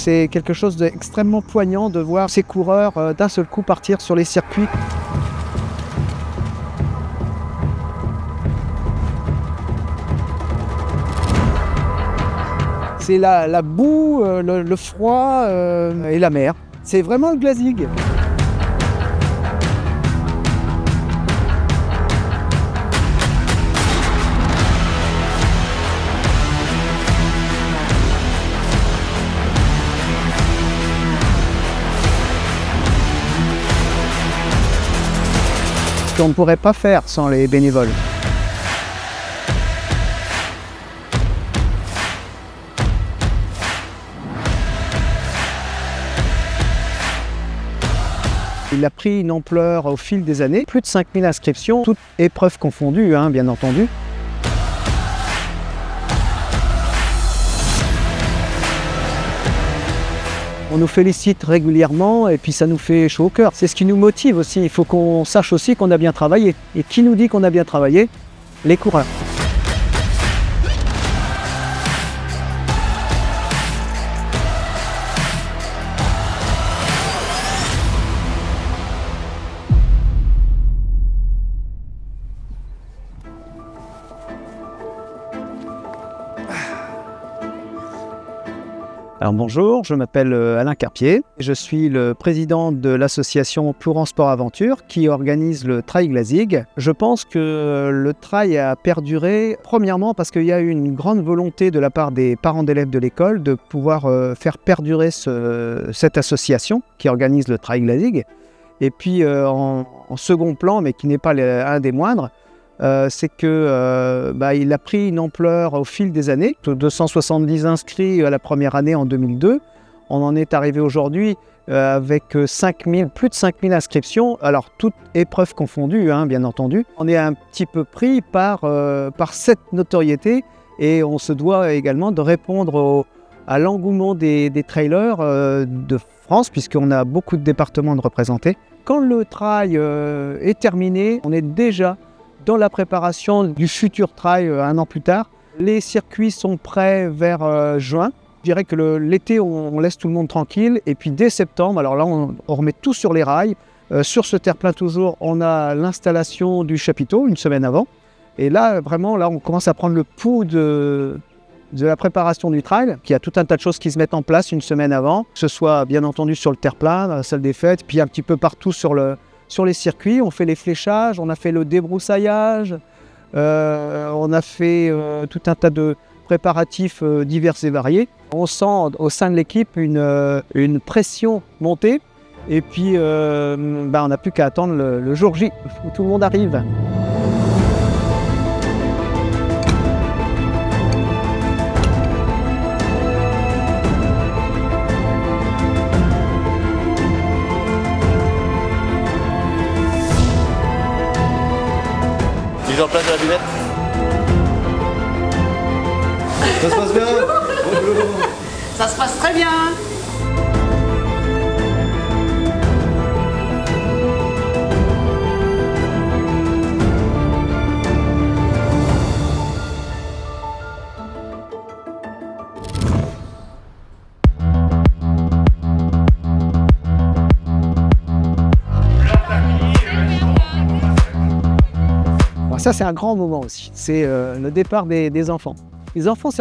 c'est quelque chose d'extrêmement poignant de voir ces coureurs d'un seul coup partir sur les circuits. C'est la boue, le froid et la mer. C'est vraiment le glazik. Ce qu'on ne pourrait pas faire sans les bénévoles. Il a pris une ampleur au fil des années, plus de 5000 inscriptions, toutes épreuves confondues, bien entendu. On nous félicite régulièrement et puis ça nous fait chaud au cœur. C'est ce qui nous motive aussi. Il faut qu'on sache aussi qu'on a bien travaillé. Et qui nous dit qu'on a bien travaillé? Les coureurs. Alors bonjour, je m'appelle Alain Carpier, je suis le président de l'association Plouran Sport Aventure qui organise le Trail Glazik. Je pense que le trail a perduré, premièrement parce qu'il y a eu une grande volonté de la part des parents d'élèves de l'école de pouvoir faire perdurer cette association qui organise le Trail Glazik. Et puis en second plan, mais qui n'est pas un des moindres, c'est que il a pris une ampleur au fil des années. 270 inscrits à la première année en 2002. On en est arrivé aujourd'hui avec plus de 5000 inscriptions, alors toutes épreuves confondues, bien entendu. On est un petit peu pris par cette notoriété et on se doit également de répondre à l'engouement des trailers de France, puisqu'on a beaucoup de départements de représentés. Quand le trail est terminé, on est déjà dans la préparation du futur trail un an plus tard. Les circuits sont prêts vers juin. Je dirais que l'été, on laisse tout le monde tranquille. Et puis dès septembre, alors là, on remet tout sur les rails. Sur ce terre-plein toujours, on a l'installation du chapiteau une semaine avant. Et là, vraiment, on commence à prendre le pouls de la préparation du trail. Il y a tout un tas de choses qui se mettent en place une semaine avant, que ce soit bien entendu sur le terre-plein, dans la salle des fêtes, puis un petit peu partout sur les circuits. On fait les fléchages, on a fait le débroussaillage, on a fait tout un tas de préparatifs divers et variés. On sent au sein de l'équipe une pression monter et puis on n'a plus qu'à attendre le jour J où tout le monde arrive. Mise en place de la buvette. Ça se passe bien? Ça se passe très bien. Ça, c'est un grand moment aussi. C'est le départ des enfants. Les enfants,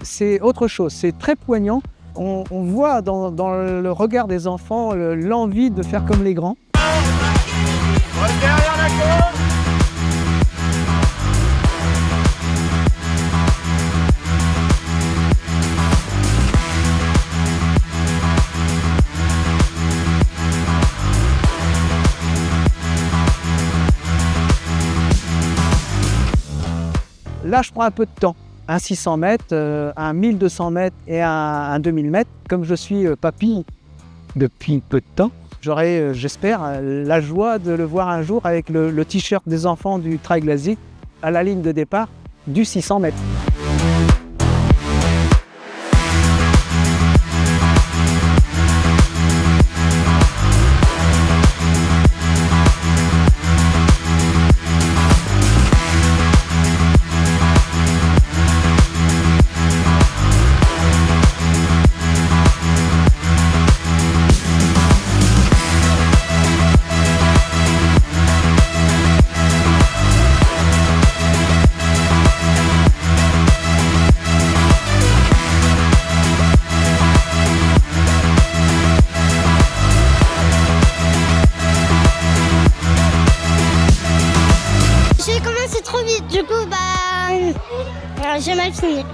c'est autre chose. C'est très poignant. On voit dans le regard des enfants l'envie de faire comme les grands. Derrière la côte. Là, je prends un peu de temps. Un 600 mètres, un 1200 mètres et un 2000 mètres. Comme je suis papy depuis peu de temps, j'aurai, j'espère, la joie de le voir un jour avec le t-shirt des enfants du Trail Glazik à la ligne de départ du 600 mètres. vite. Du coup, j'ai mal fini.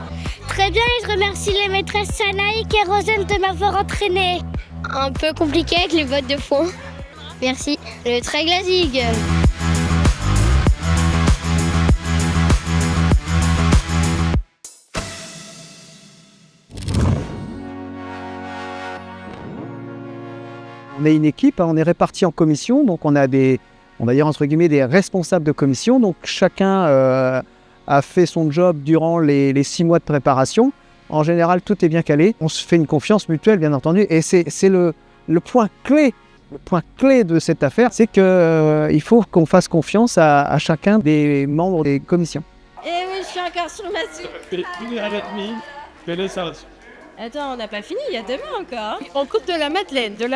Très bien, et je remercie les maîtresses Sanaïk et Rosane de m'avoir entraîné. Un peu compliqué avec les bottes de foin. Merci. Le Traiglazig. On est une équipe, on est répartis en commissions, donc on va dire entre guillemets des responsables de commission. Donc chacun a fait son job durant les 6 mois de préparation. En général, tout est bien calé. On se fait une confiance mutuelle, bien entendu, et c'est le point clé. Le point clé de cette affaire, c'est qu'il faut qu'on fasse confiance à chacun des membres des commissions. Eh oui, je suis encore sur ma suite. Attends, on n'a pas fini, il y a demain encore. On coupe de la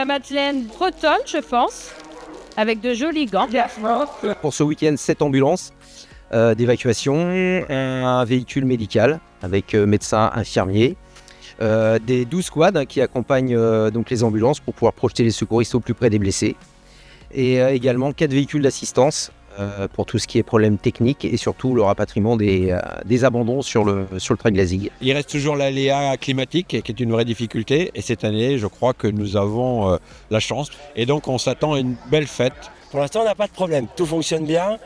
madeleine bretonne, je pense, avec de jolis gants. Pour ce week-end, 7 ambulances d'évacuation, un véhicule médical avec médecin, infirmier, des 12 squads qui accompagnent donc les ambulances pour pouvoir projeter les secouristes au plus près des blessés, et également 4 véhicules d'assistance pour tout ce qui est problème technique et surtout le rapatriement des abandons sur le Traiglazig. Il reste toujours l'aléa climatique qui est une vraie difficulté, et cette année je crois que nous avons la chance, et donc on s'attend à une belle fête. Pour l'instant on n'a pas de problème, tout fonctionne bien,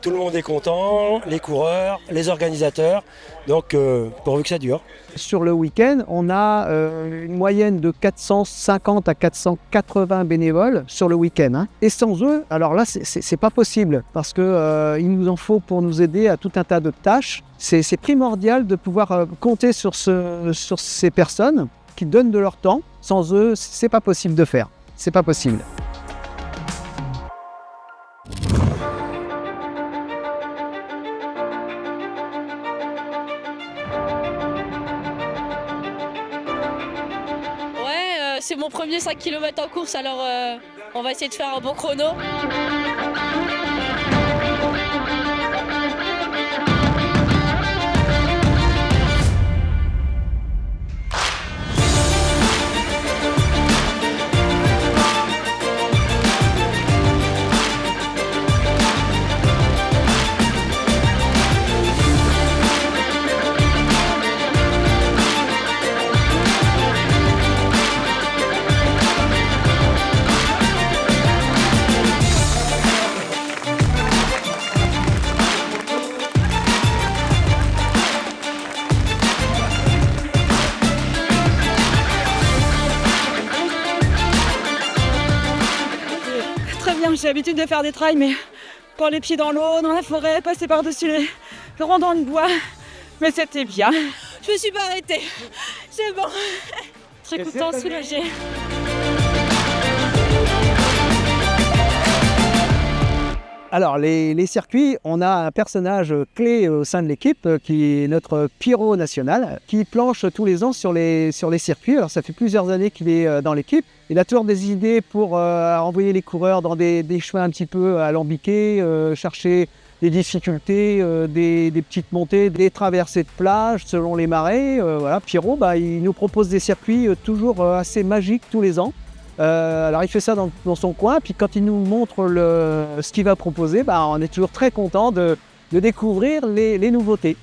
tout le monde est content, les coureurs, les organisateurs, donc pourvu que ça dure. Sur le week-end, on a une moyenne de 450 à 480 bénévoles sur le week-end. Hein. Et sans eux, alors là, c'est pas possible parce que il nous en faut pour nous aider à tout un tas de tâches. C'est primordial de pouvoir compter sur ces personnes qui donnent de leur temps. Sans eux, c'est pas possible de faire. C'est pas possible. C'est mon premier 5 km en course, alors on va essayer de faire un bon chrono. J'ai l'habitude de faire des trails, mais pour les pieds dans l'eau, dans la forêt, passer par-dessus le rondins de bois. Mais c'était bien. Je me suis pas arrêtée. C'est bon. Très content, soulagée. Alors, les circuits, on a un personnage clé au sein de l'équipe qui est notre Pierrot national, qui planche tous les ans sur les circuits. Alors, ça fait plusieurs années qu'il est dans l'équipe. Il a toujours des idées pour envoyer les coureurs dans des chemins un petit peu alambiqués, chercher des difficultés, des petites montées, des traversées de plage selon les marées. Voilà, Pierrot, il nous propose des circuits toujours assez magiques tous les ans. Alors il fait ça dans son coin, puis quand il nous montre ce qu'il va proposer, on est toujours très content de découvrir les nouveautés.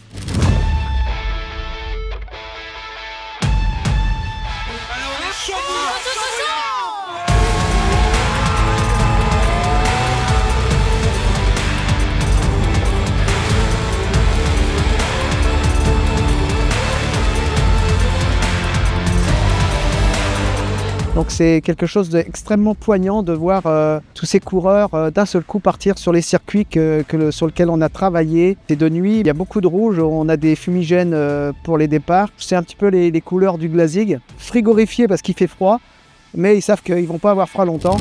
Donc c'est quelque chose d'extrêmement poignant de voir tous ces coureurs d'un seul coup partir sur les circuits sur lesquels on a travaillé. C'est de nuit, il y a beaucoup de rouge, on a des fumigènes pour les départs. C'est un petit peu les couleurs du Glazig, frigorifiés parce qu'il fait froid, mais ils savent qu'ils ne vont pas avoir froid longtemps.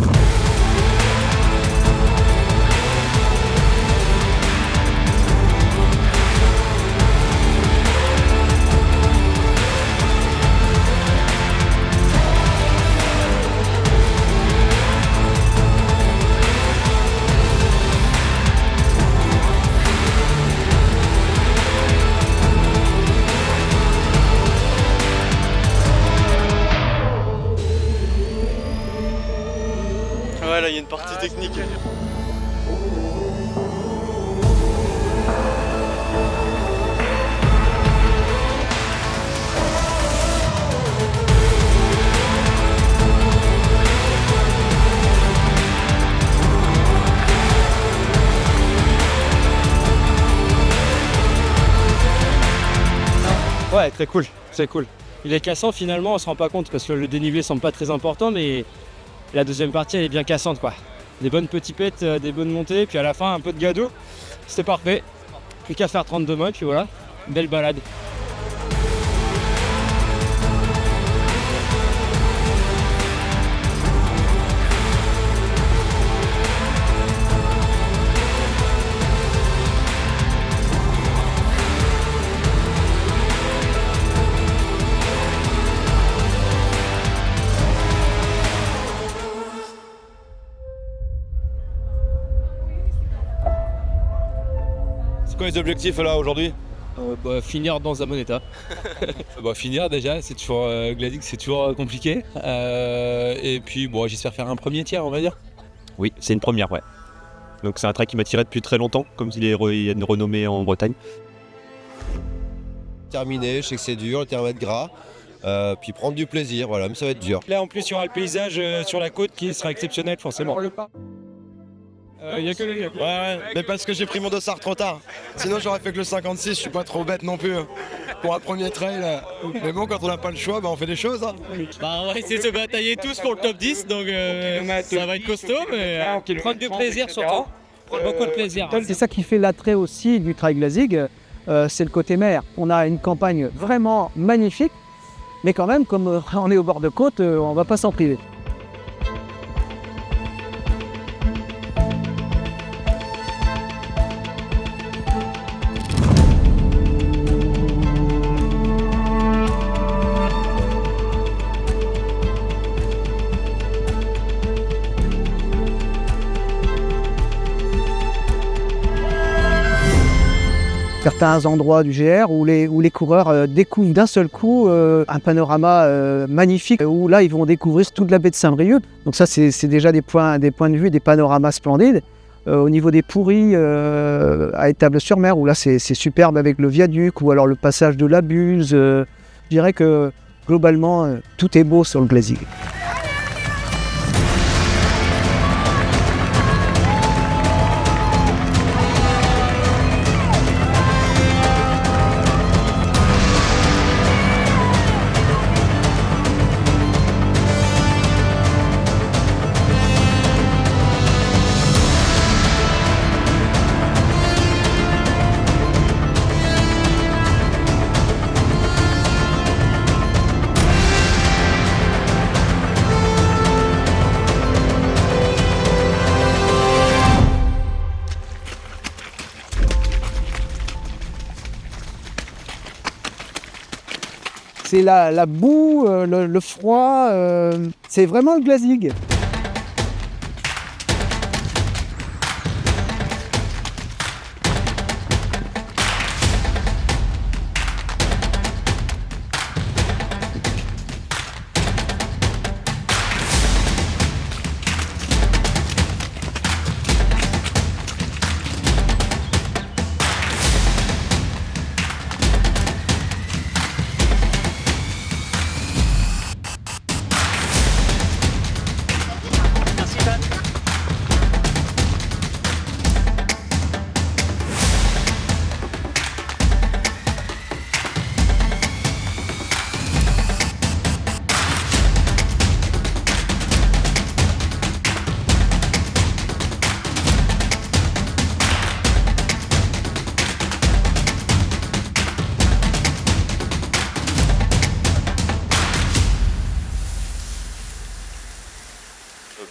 Ouais, là il y a une partie technique. Ouais, très cool, c'est cool. Il est cassant finalement, on se rend pas compte parce que le dénivelé semble pas très important, mais la deuxième partie elle est bien cassante quoi. Des bonnes petits pets, des bonnes montées, puis à la fin un peu de gado. C'était parfait. Plus qu'à faire 32 mois, puis voilà, belle balade. C'est quoi les objectifs là aujourd'hui? Finir dans un bon état. Finir déjà, c'est toujours Glazig, c'est toujours compliqué. Et puis j'espère faire un premier tiers, on va dire. Oui, c'est une première, ouais. Donc c'est un trail qui m'a tiré depuis très longtemps, comme il y a une renommée en Bretagne. Terminé, je sais que c'est dur, le terrain va être gras. Puis prendre du plaisir, voilà, mais ça va être dur. Là en plus il y aura le paysage sur la côte qui sera exceptionnel forcément. Il y a que les gars. Ouais, mais parce que j'ai pris mon dossard trop tard. Sinon j'aurais fait que le 56, je suis pas trop bête non plus. Pour un premier trail. Mais bon, quand on n'a pas le choix, on fait des choses. Hein. On va essayer de se batailler tous pour le top 10, donc ça va être costaud, mais prendre du plaisir surtout. Prendre beaucoup de plaisir. C'est ça qui fait l'attrait aussi du Trail Glazig, c'est le côté mer. On a une campagne vraiment magnifique, mais quand même, comme on est au bord de côte, on ne va pas s'en priver. Certains endroits du GR où les coureurs découvrent d'un seul coup un panorama magnifique, où là ils vont découvrir toute la baie de Saint-Brieuc. Donc ça c'est déjà des points de vue, des panoramas splendides. Au niveau des pourris à Étable-sur-Mer, où là c'est superbe avec le viaduc ou alors le passage de la Buse. Je dirais que globalement tout est beau sur le Glazig. C'est la boue, le froid, c'est vraiment le Glazig.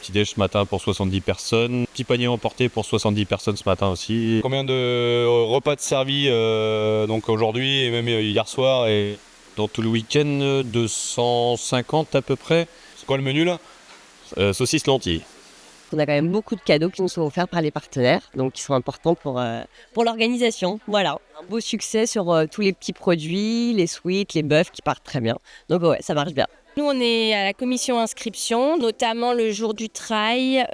Petit déj ce matin pour 70 personnes. Petit panier emporté pour 70 personnes ce matin aussi. Combien de repas de servis donc aujourd'hui et même hier soir et Dans tout le week-end, 250 à peu près. c'est quoi le menu là? Saucisses lentilles. On a quand même beaucoup de cadeaux qui nous sont offerts par les partenaires, donc qui sont importants pour l'organisation. Voilà, un beau succès sur tous les petits produits, les sweets, les bœufs qui partent très bien. Donc ouais, ça marche bien. Nous, on est à la commission inscription, notamment le jour du trail,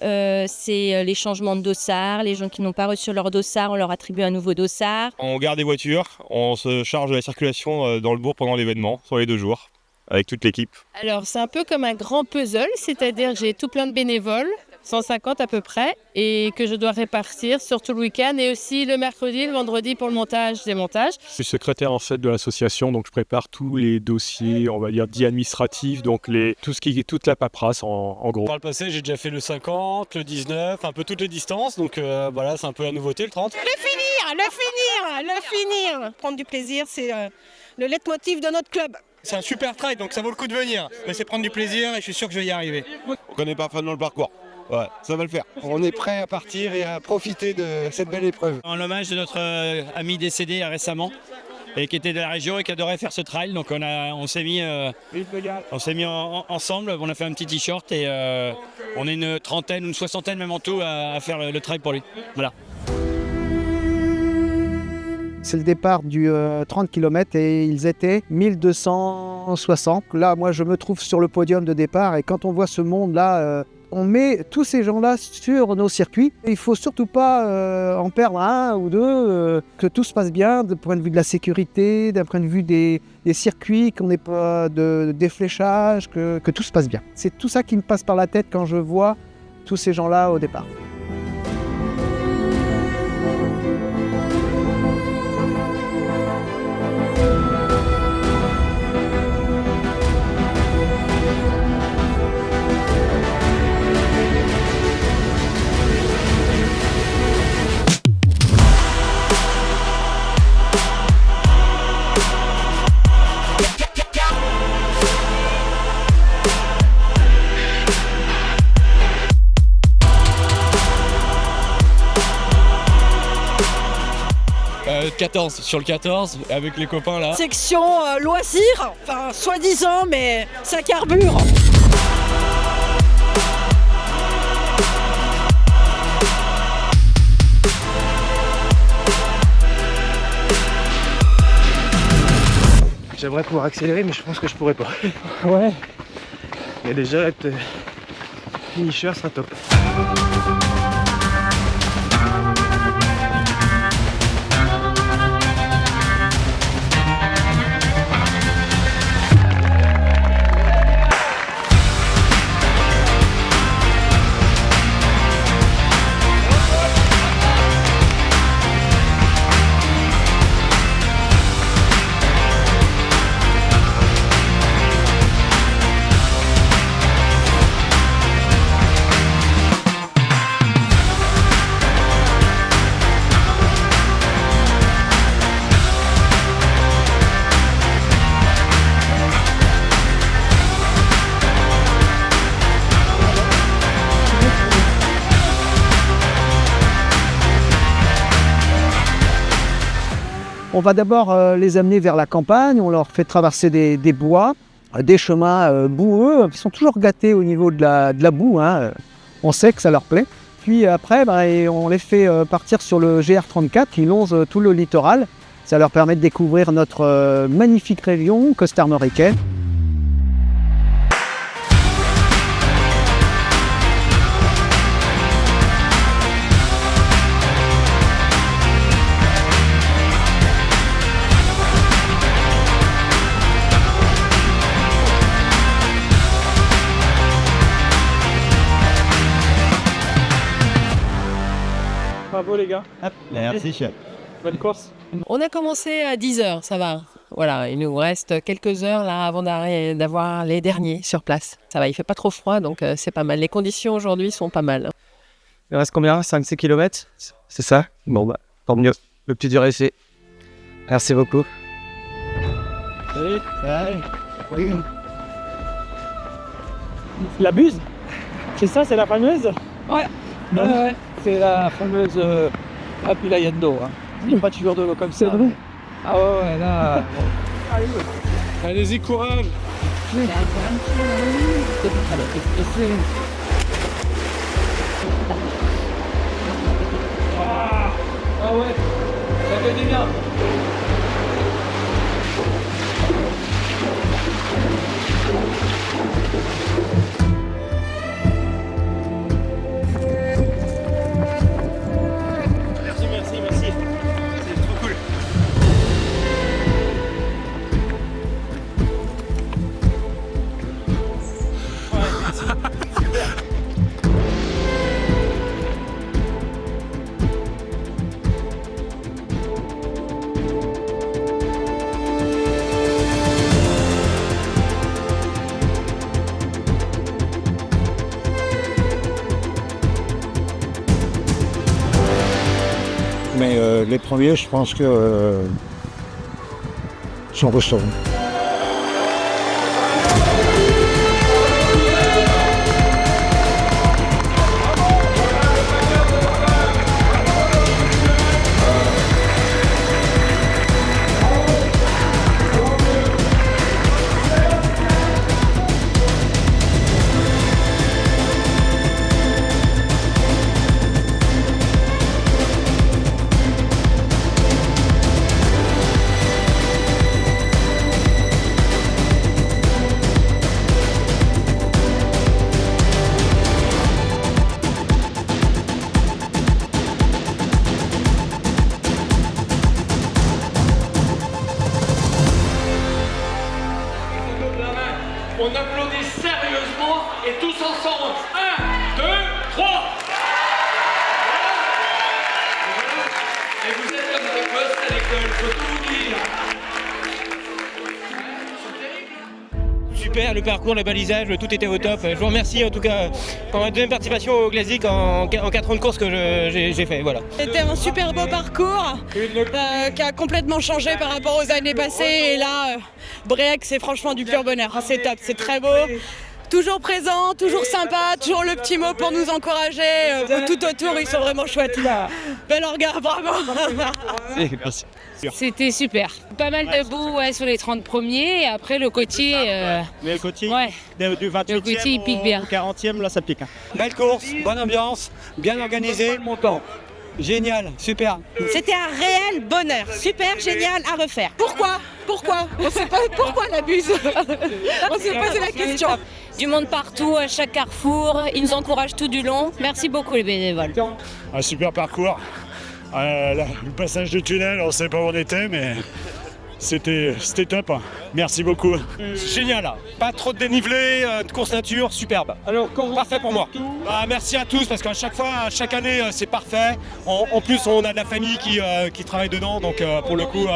c'est les changements de dossard. Les gens qui n'ont pas reçu leur dossard, on leur attribue un nouveau dossard. On garde des voitures, on se charge de la circulation dans le bourg pendant l'événement, sur les 2 jours, avec toute l'équipe. Alors, c'est un peu comme un grand puzzle, c'est-à-dire j'ai tout plein de bénévoles 150 à peu près, et que je dois répartir sur tout le week-end et aussi le mercredi et le vendredi pour le montage-démontage. Je suis secrétaire en fait de l'association, donc je prépare tous les dossiers, on va dire, dits administratifs, donc toute la paperasse en gros. Par le passé, j'ai déjà fait le 50, le 19, un peu toutes les distances, donc voilà, c'est un peu la nouveauté, le 30. Le finir. Prendre du plaisir, c'est le leitmotiv de notre club. C'est un super trail, donc ça vaut le coup de venir. Mais c'est prendre du plaisir et je suis sûr que je vais y arriver. On connaît pas dans le parcours. Ouais, ça va le faire. On est prêt à partir et à profiter de cette belle épreuve. En hommage de notre ami décédé récemment et qui était de la région et qui adorait faire ce trail, donc on s'est mis ensemble, on a fait un petit t-shirt et on est une trentaine ou une soixantaine même en tout à faire le trail pour lui. Voilà. C'est le départ du 30 km et ils étaient 1260. Là, moi, je me trouve sur le podium de départ et quand on voit ce monde-là, on met tous ces gens-là sur nos circuits. Il ne faut surtout pas en perdre un ou deux, que tout se passe bien d'un point de vue de la sécurité, d'un point de vue des circuits, qu'on n'ait pas de défléchage, que tout se passe bien. C'est tout ça qui me passe par la tête quand je vois tous ces gens-là au départ. Sur le 14, avec les copains là. Section loisirs, enfin soi-disant, mais ça carbure. J'aimerais pouvoir accélérer, mais je pense que je pourrais pas. Ouais. Mais déjà, être finisher sera top. On va d'abord les amener vers la campagne, on leur fait traverser des bois, des chemins boueux, qui sont toujours gâtés au niveau de la boue, hein. On sait que ça leur plaît. Puis après, on les fait partir sur le GR34 qui longe tout le littoral. Ça leur permet de découvrir notre magnifique région costarmoricaine. Bravo les gars. Merci chef. Bonne course. On a commencé à 10h, ça va. Voilà, il nous reste quelques heures là avant d'avoir les derniers sur place. Ça va, il fait pas trop froid, donc c'est pas mal. Les conditions aujourd'hui sont pas mal. Il reste combien? 5-6 km? C'est ça? Bon bah, tant mieux. Le petit dur est fait. Merci beaucoup. Salut. Oui. La buse? C'est ça, c'est la fameuse? Ouais. Ouais. C'est la fameuse Apulayan d'eau. Il n'y a pas toujours de l'eau comme ça. Mais... Ah ouais, là. Allez-y, courage. Ah ouais, ça fait du bien. Merci. C'est trop cool. Ouais, merci. les premiers, je pense que sont restaurés. On applaudit sérieusement et tous ensemble. 1, 2, 3. Et vous êtes comme des gosses à l'école, faut tout vous dire. Super, le parcours, le balisage, tout était au top. Je vous remercie en tout cas pour ma deuxième participation au Glazik en 4 ans de course que j'ai fait. Voilà. C'était un super beau parcours qui a complètement changé par rapport aux années passées. Et là, Bréac, c'est franchement du pur bonheur. C'est top, c'est très beau. Toujours présent, toujours sympa, toujours le petit mot pour nous encourager. Tout autour, ils sont vraiment chouettes. Bel orga, bravo. Merci. C'était super. Pas mal de boue sur les 30 premiers. Et après, le côtier. Mais le côtier, ouais. Du 28e le côtier, il pique bien. au 40e, là, ça pique. Belle course, bonne ambiance, bien organisé. Génial, super. C'était un réel bonheur. Super, génial, à refaire. Pourquoi On ne sait pas pourquoi la buse. On s'est posé la question. Du monde partout, à chaque carrefour. Ils nous encouragent tout du long. Merci beaucoup, les bénévoles. Un super parcours. Le passage du tunnel, on ne sait pas où on était, mais c'était top. Merci beaucoup. Génial, pas trop de dénivelé, de course nature, superbe. Alors, parfait pour moi. Merci à tous parce qu'à chaque fois, chaque année, c'est parfait. En plus, on a de la famille qui travaille dedans, donc pour le coup,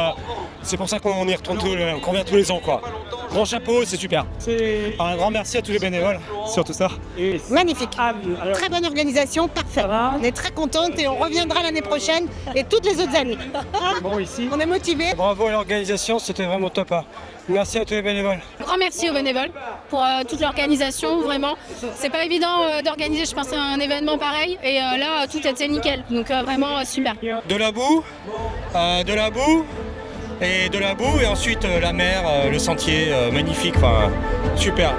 c'est pour ça qu'on y retourne qu'on vient tous les ans, quoi. Grand chapeau, c'est super. Un grand merci à tous les bénévoles sur tout ça. Magnifique. Très bonne organisation, parfait. On est très contente et on reviendra l'année prochaine et toutes les autres années. On est motivés. Bravo à l'organisation, c'était vraiment top. Merci à tous les bénévoles. Grand merci aux bénévoles pour toute l'organisation, vraiment. C'est pas évident d'organiser, je pense, un événement pareil. Et là, tout était nickel. Donc vraiment super. De la boue, et ensuite la mer, le sentier, magnifique, enfin super.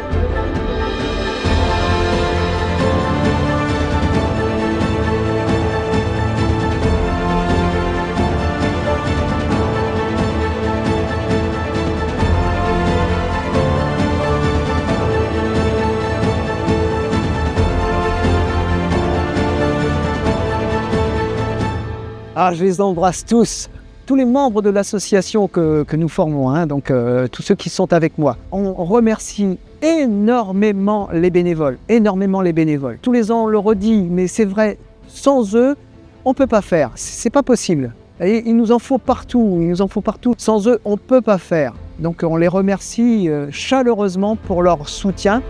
Ah, je les embrasse tous les membres de l'association que nous formons, hein, donc tous ceux qui sont avec moi. On remercie énormément les bénévoles. Tous les ans, on le redit, mais c'est vrai, sans eux, on ne peut pas faire, c'est pas possible. Et il nous en faut partout, Sans eux, on ne peut pas faire. Donc on les remercie chaleureusement pour leur soutien.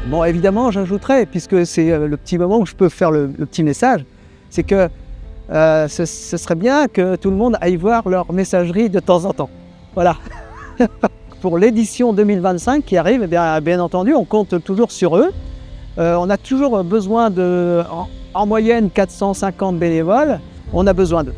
Bon, évidemment, j'ajouterais, puisque c'est le petit moment où je peux faire le petit message, c'est que ce serait bien que tout le monde aille voir leur messagerie de temps en temps. Voilà. Pour l'édition 2025 qui arrive, eh bien entendu, on compte toujours sur eux. On a toujours besoin en moyenne 450 bénévoles. On a besoin d'eux.